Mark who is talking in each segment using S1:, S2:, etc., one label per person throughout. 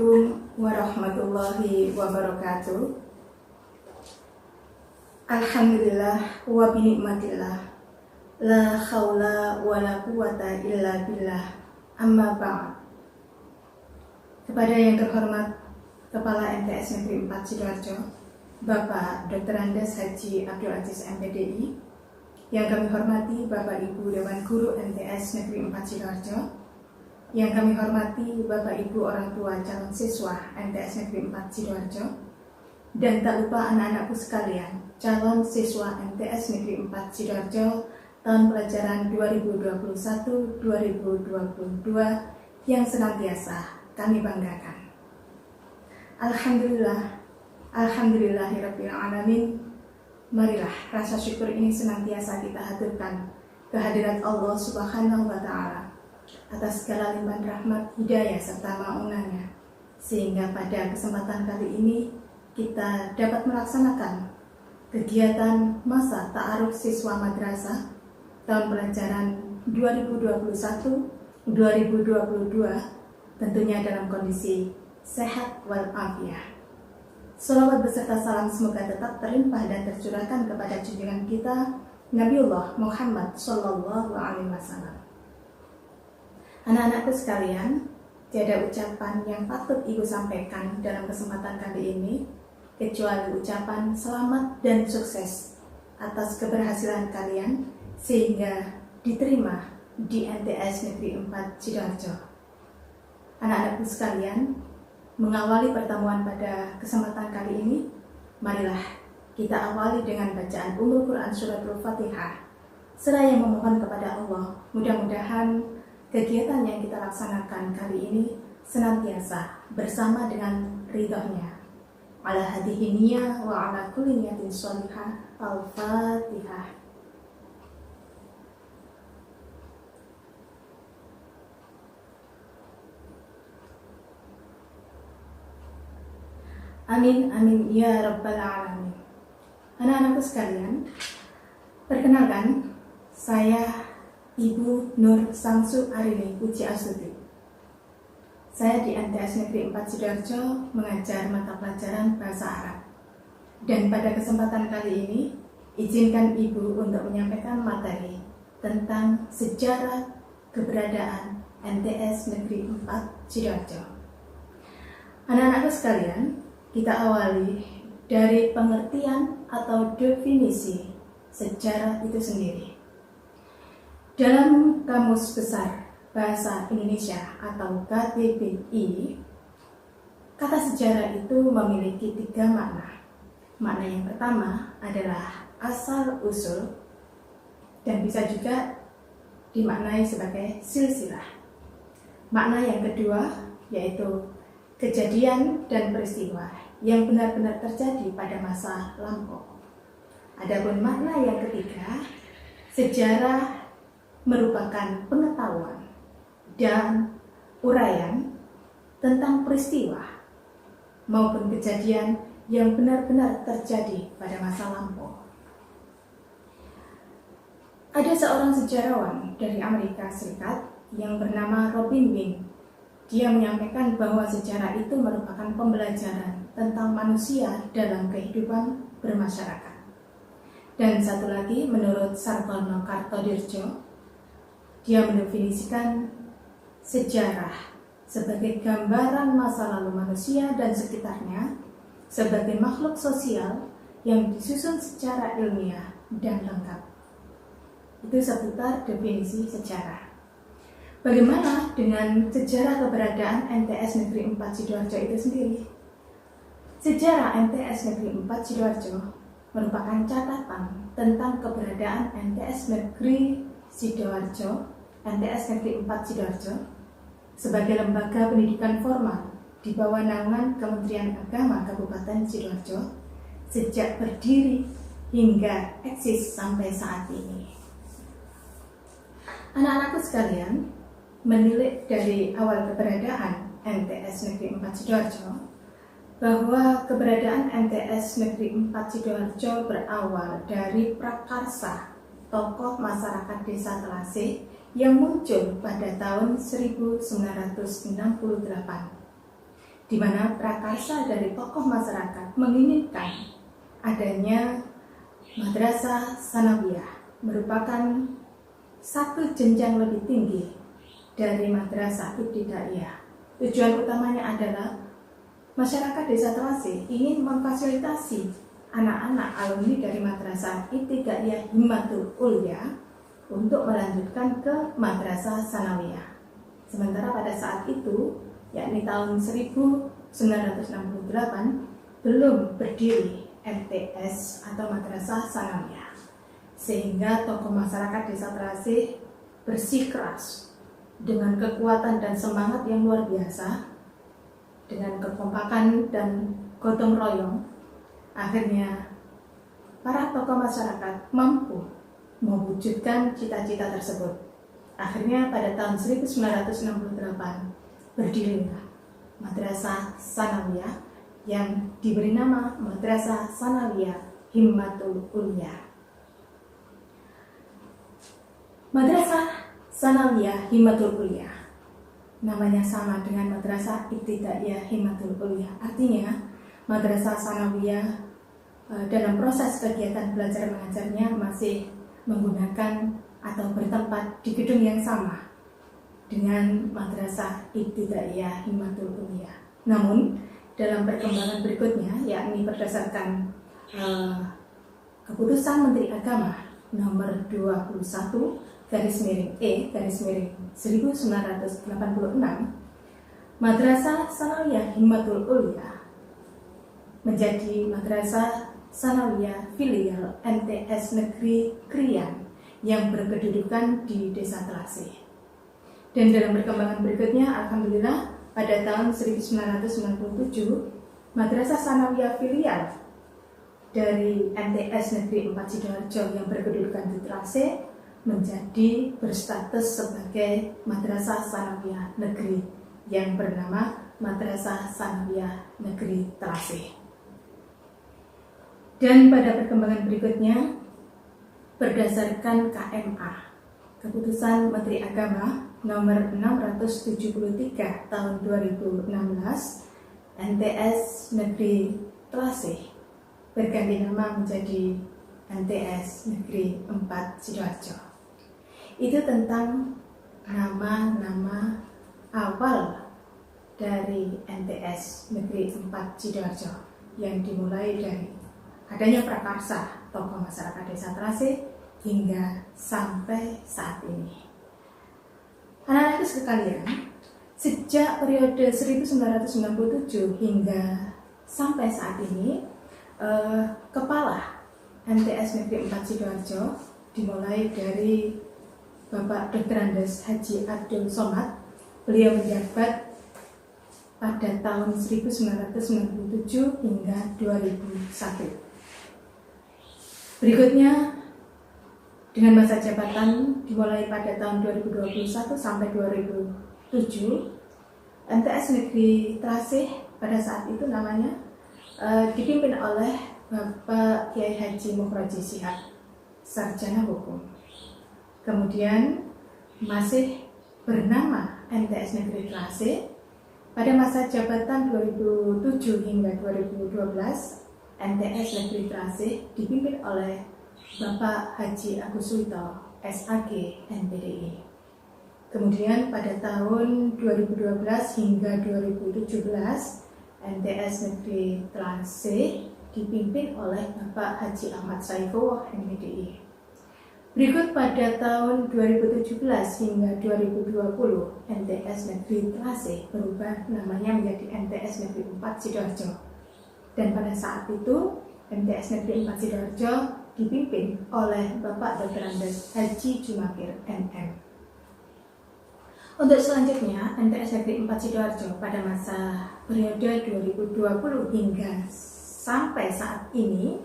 S1: Assalamualaikum warahmatullahi wabarakatuh. Alhamdulillah wa binikmatillah, la haula wa la quwata illa billah, amma ba'd. Kepada yang terhormat Kepala MTS Negeri 4 Sidoarjo, Bapak Dr. Andes Haji Abdul Aziz MPDI, yang kami hormati Bapak Ibu Dewan Guru MTS Negeri 4 Sidoarjo, yang kami hormati Bapak Ibu orang tua calon siswa MTS Negeri 4 Sidoarjo, dan tak lupa anak-anakku sekalian, calon siswa MTS Negeri 4 Sidoarjo tahun pelajaran 2021-2022 yang senantiasa kami banggakan. Alhamdulillahirabbil alamin. Marilah rasa syukur ini senantiasa kita haturkan kehadirat Allah Subhanahu wa Ta'ala atas segala limpahan rahmat, hidayah serta maunannya, sehingga pada kesempatan kali ini kita dapat melaksanakan kegiatan masa ta'aruf siswa madrasah tahun pelajaran 2021-2022 tentunya dalam kondisi sehat walafiat. Salawat beserta salam semoga tetap terlimpah dan tercurahkan kepada junjungan kita Nabiullah Muhammad Sallallahu Alaihi Wasallam. Anak-anakku sekalian, tiada ucapan yang patut Ibu sampaikan dalam kesempatan kali ini kecuali ucapan selamat dan sukses atas keberhasilan kalian sehingga diterima di MTS Negeri 4 Sidoarjo. Anak-anakku sekalian, mengawali pertemuan pada kesempatan kali ini, marilah kita awali dengan bacaan Ummul Quran Suratul Fatihah seraya memohon kepada Allah mudah-mudahan kegiatan yang kita laksanakan kali ini senantiasa bersama dengan ridhonya. Ala hadhihi niyah wa ala kulli niyatin sholihah. Al-Fatihah. Amin amin ya rabbal alamin. Anak-anakku sekalian, perkenalkan, saya Ibu Nur Samsu Arini Puji Astuti. Saya di MTS Negeri 4 Sidoarjo mengajar mata pelajaran Bahasa Arab. Dan pada kesempatan kali ini, izinkan Ibu untuk menyampaikan materi tentang sejarah keberadaan MTS Negeri 4 Sidoarjo. Anak-anakku sekalian, kita awali dari pengertian atau definisi sejarah itu sendiri. Dalam Kamus Besar Bahasa Indonesia atau KBBI, kata sejarah itu memiliki 3 makna. Makna yang pertama adalah asal-usul dan bisa juga dimaknai sebagai silsilah. Makna yang kedua yaitu kejadian dan peristiwa yang benar-benar terjadi pada masa lampau. Adapun makna yang ketiga, sejarah merupakan pengetahuan dan uraian tentang peristiwa maupun kejadian yang benar-benar terjadi pada masa lampau. Ada seorang sejarawan dari Amerika Serikat yang bernama Robin Wing. Dia menyampaikan bahwa sejarah itu merupakan pembelajaran tentang manusia dalam kehidupan bermasyarakat. Dan satu lagi, menurut Sartono Kartodirjo, dia mendefinisikan sejarah sebagai gambaran masa lalu manusia dan sekitarnya sebagai makhluk sosial yang disusun secara ilmiah dan lengkap. Itu seputar definisi sejarah. Bagaimana dengan sejarah keberadaan MTS Negeri 4 Sidoarjo itu sendiri? Sejarah MTS Negeri 4 Sidoarjo merupakan catatan tentang keberadaan MTS Negeri Sidoarjo, MTS Negeri 4 Sidoarjo sebagai lembaga pendidikan formal di bawah naungan Kementerian Agama Kabupaten Sidoarjo sejak berdiri hingga eksis sampai saat ini. Anak-anakku sekalian, menilik dari awal keberadaan MTS Negeri 4 Sidoarjo bahwa keberadaan MTS Negeri 4 Sidoarjo berawal dari prakarsa tokoh masyarakat desa Telasih yang muncul pada tahun 1968. di mana prakarsa dari tokoh masyarakat menginginkan adanya Madrasah Tsanawiyah merupakan satu jenjang lebih tinggi dari Madrasah Ibtidaiyah. Tujuan utamanya adalah masyarakat Desa Terase ingin memfasilitasi anak-anak alumni dari Madrasah Ibtidaiyah Himmatul Ulya untuk melanjutkan ke Madrasah Tsanawiyah. Sementara pada saat itu, yakni tahun 1968, belum berdiri MTS atau Madrasah Tsanawiyah, sehingga tokoh masyarakat Desa Terase bersikeras dengan kekuatan dan semangat yang luar biasa, dengan kekompakan dan gotong royong. Akhirnya para tokoh masyarakat mampu mewujudkan cita-cita tersebut. Akhirnya pada tahun 1968 berdirilah Madrasah Tsanawiyah yang diberi nama Madrasah Tsanawiyah Himmatul Ulya. Madrasah Tsanawiyah Himmatul Ulya namanya sama dengan Madrasah Ibtidaiyah Himmatul Ulya. Artinya Madrasah Tsanawiyah dalam proses kegiatan belajar mengajarnya masih menggunakan atau bertempat di gedung yang sama dengan Madrasah Ibtidaiyah Himmatul Ulya. Namun dalam perkembangan berikutnya, yakni berdasarkan keputusan Menteri Agama nomor 21/E/1986, Madrasah Tsanawiyah Himmatul Ulya menjadi Madrasah Tsanawiyah filial MTS Negeri Krian yang berkedudukan di Desa Terase. Dan dalam perkembangan berikutnya, alhamdulillah, pada tahun 1997, Madrasah Tsanawiyah filial dari MTS Negeri 4 Sidoarjo yang berkedudukan di Terase menjadi berstatus sebagai Madrasah Tsanawiyah Negeri yang bernama Madrasah Tsanawiyah Negeri Terase. Dan pada perkembangan berikutnya, berdasarkan KMA, Keputusan Menteri Agama nomor 673 tahun 2016, MTS Negeri Terase berganti nama menjadi MTS Negeri 4 Sidoarjo. Itu tentang nama-nama awal dari MTS Negeri 4 Sidoarjo yang dimulai dari adanya prakarsa tokoh masyarakat Desa Terase hingga sampai saat ini. Anak-anakku sekalian, sejak periode 1997 hingga sampai saat ini, kepala MTS Negeri 4 Sidoarjo dimulai dari Bapak Dr. Andes Haji Abdul Somad. Beliau menjabat pada tahun 1997 hingga 2001. Berikutnya, dengan masa jabatan dimulai pada tahun 2021 sampai 2007, MTS Negeri Terase pada saat itu namanya dipimpin oleh Bapak Kiai Haji Mukhraji Shihab, sarjana hukum. Kemudian masih bernama MTS Negeri Terase. Pada masa jabatan 2007 hingga 2012, MTS Negeri Terase dipimpin oleh Bapak Haji Agus Suito, SAG, MPDI. Kemudian pada tahun 2012 hingga 2017, MTS Negeri Terase dipimpin oleh Bapak Haji Ahmad Saifullah, MPDI. Berikut pada tahun 2017 hingga 2020, MTS Negeri Terase berubah namanya menjadi MTS Negeri 4 Sidoarjo. Dan pada saat itu, MTS Negeri 4 Sidoarjo dipimpin oleh Bapak Dr. Andes Haji Jumakir, MM. Untuk selanjutnya, MTS Negeri 4 Sidoarjo pada masa periode 2020 hingga sampai saat ini,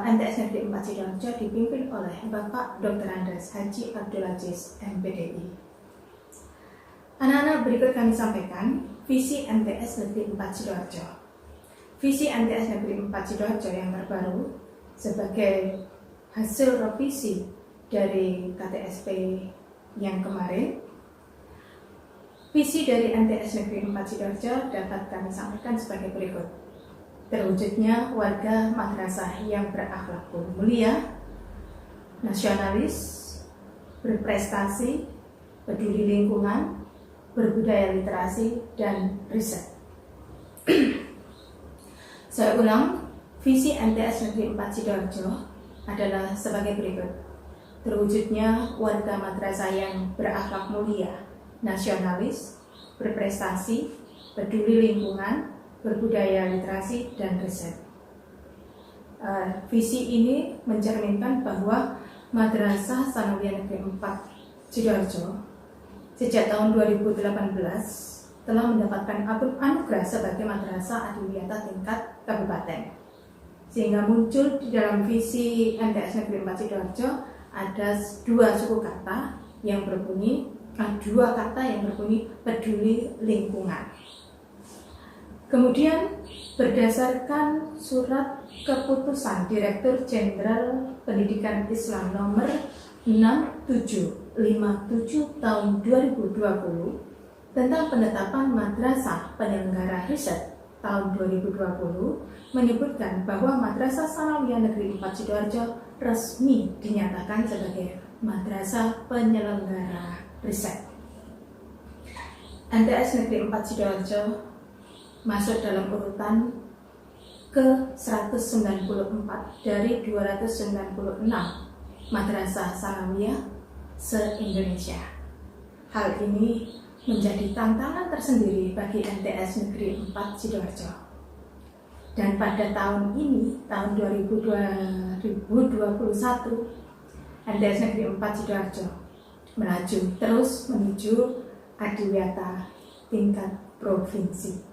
S1: MTS Negeri 4 Sidoarjo dipimpin oleh Bapak Dr. Andes Haji Abdul Aziz, MPDI. Anak-anak, berikut kami sampaikan visi MTS Negeri 4 Sidoarjo. Visi MTS Negeri 4 Sidoarjo yang terbaru sebagai hasil revisi dari KTSP yang kemarin Visi dari MTS Negeri 4 Sidoarjo dapat kami sampaikan sebagai berikut. Terwujudnya warga madrasah yang berakhlak mulia, nasionalis, berprestasi, peduli lingkungan, berbudaya literasi, dan riset. Saya ulang, visi MTS Negeri 4 Sidoarjo adalah sebagai berikut. Terwujudnya warga madrasah yang berakhlak mulia, nasionalis, berprestasi, peduli lingkungan, berbudaya literasi, dan riset. Visi ini mencerminkan bahwa Madrasah Tsanawiyah Negeri 4 Sidoarjo sejak tahun 2018 telah mendapatkan anugerah sebagai Madrasah Adiwiyata tingkat kabupaten. Sehingga muncul di dalam visi MTS Negeri 4 Sidoarjo ada dua kata yang berbunyi peduli lingkungan. Kemudian berdasarkan surat keputusan Direktur Jenderal Pendidikan Islam nomor 6757 tahun 2020 tentang penetapan Madrasah Penyelenggara Riset tahun 2020 menyebutkan bahwa Madrasah Tsanawiyah Negeri 4 Sidoarjo resmi dinyatakan sebagai Madrasah Penyelenggara Riset. MTS Negeri 4 Sidoarjo masuk dalam urutan ke-194 dari 296 madrasah tsanawiyah se-Indonesia. Hal ini menjadi tantangan tersendiri bagi MTS Negeri 4 Sidoarjo. Dan pada tahun ini, tahun 2021, MTS Negeri 4 Sidoarjo melaju terus menuju adiwiyata tingkat provinsi.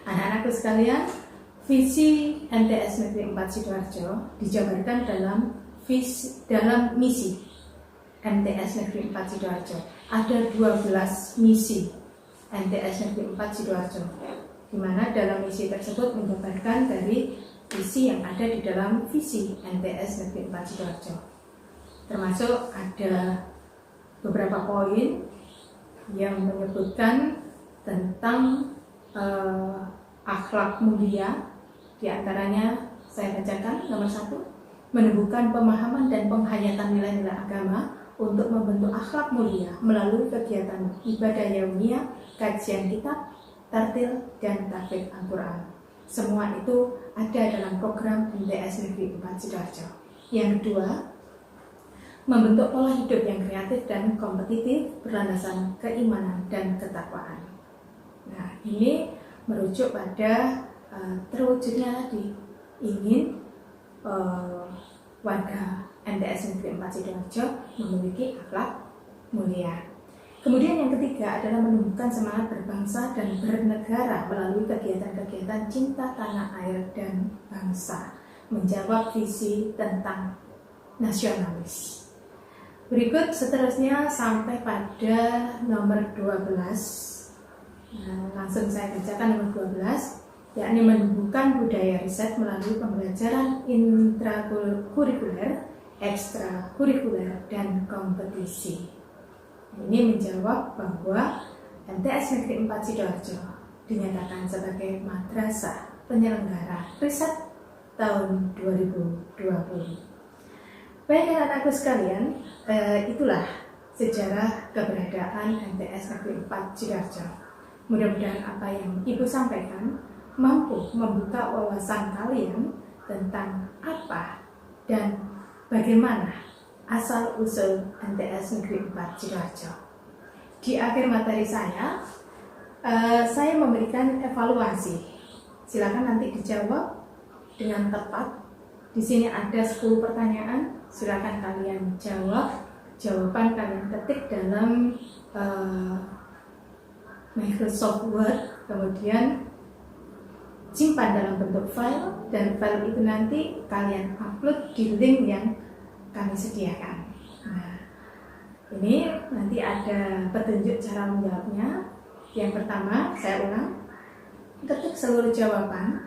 S1: Anak-anakku sekalian, visi MTS Negeri 4 Sidoarjo dijabarkan dalam misi MTS Negeri 4 Sidoarjo. Ada 12 misi MTS Negeri 4 Sidoarjo, di mana dalam misi tersebut menjabarkan dari visi yang ada di dalam visi MTS Negeri 4 Sidoarjo. Termasuk ada beberapa poin yang menyebutkan tentang akhlak mulia. Di antaranya saya bacakan nomor 1, menumbuhkan pemahaman dan penghayatan nilai-nilai agama untuk membentuk akhlak mulia melalui kegiatan ibadah yaumiyah, kajian kitab, tartil, dan tahfidz Al-Quran. Semua itu ada dalam program MTS Negeri 4 Sidoarjo. Yang kedua, membentuk pola hidup yang kreatif dan kompetitif berlandaskan keimanan dan ketakwaan. Nah, ini merujuk pada terwujudnya ingin warga MTS Negeri 4 Sidoarjo memiliki akhlak mulia. Kemudian yang ketiga adalah menumbuhkan semangat berbangsa dan bernegara melalui kegiatan-kegiatan cinta tanah air dan bangsa, menjawab visi tentang nasionalis. Berikut seterusnya sampai pada nomor 12. Langsung saya bacakan nomor 12, yakni menumbuhkan budaya riset melalui pembelajaran intrakurikuler, ekstrakurikuler, dan kompetisi. Ini menjawab bahwa MTS Negeri 4 Sidoarjo dinyatakan sebagai Madrasah Penyelenggara Riset tahun 2020. Baik anak-anakku sekalian, itulah sejarah keberadaan MTS Negeri 4 Sidoarjo. Mudah-mudahan apa yang Ibu sampaikan mampu membuka wawasan kalian tentang apa dan bagaimana asal-usul MTS Negeri 4 Sidoarjo. Di akhir materi saya memberikan evaluasi. Silakan nanti dijawab dengan tepat. Di sini ada 10 pertanyaan. Silakan kalian jawab. Jawaban kalian ketik dalam Microsoft Word, kemudian simpan dalam bentuk file, dan file itu nanti kalian upload di link yang kami sediakan. Nah, ini nanti ada petunjuk cara menjawabnya. Yang pertama, saya ulang, ketik seluruh jawaban.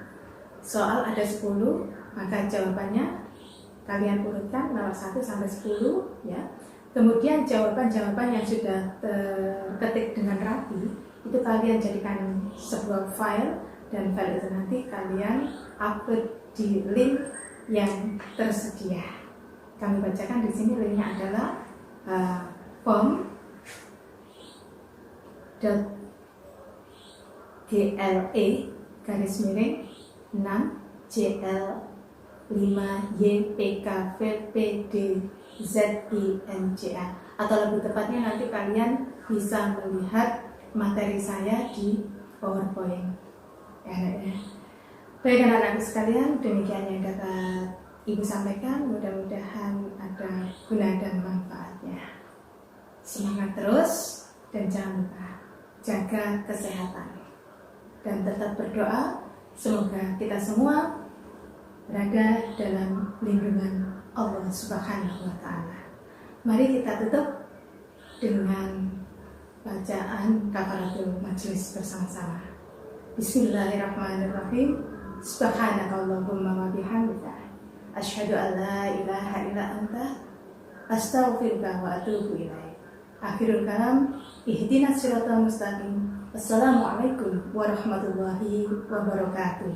S1: Soal ada 10, maka jawabannya kalian urutkan nomor 1 sampai 10 ya. Kemudian jawaban-jawaban yang sudah terketik dengan rapi itu kalian jadikan sebuah file, dan file itu nanti kalian upload di link yang tersedia. Kami bacakan di sini, linknya adalah form.gle/6JL5YPKVPDZINCA, atau lebih tepatnya nanti kalian bisa melihat materi saya di PowerPoint. Baik anak-anak sekalian, demikian yang dapat Ibu sampaikan. Mudah-mudahan ada guna dan manfaatnya. Semangat terus, dan jangan lupa jaga kesehatan dan tetap berdoa semoga kita semua berada dalam lindungan Allah Subhanahu wa Ta'ala. Mari kita tutup dengan bacaan kafaratul majlis bersama-sama. Bismillahirrahmanirrahim. Subhanakallahumma wa bihamdika asyhadu an la ilaha illa anta astaghfiruka wa atubu ilaik. Akhirul kalam, ihdinas siratal mustaqim. Assalamualaikum warahmatullahi wabarakatuh.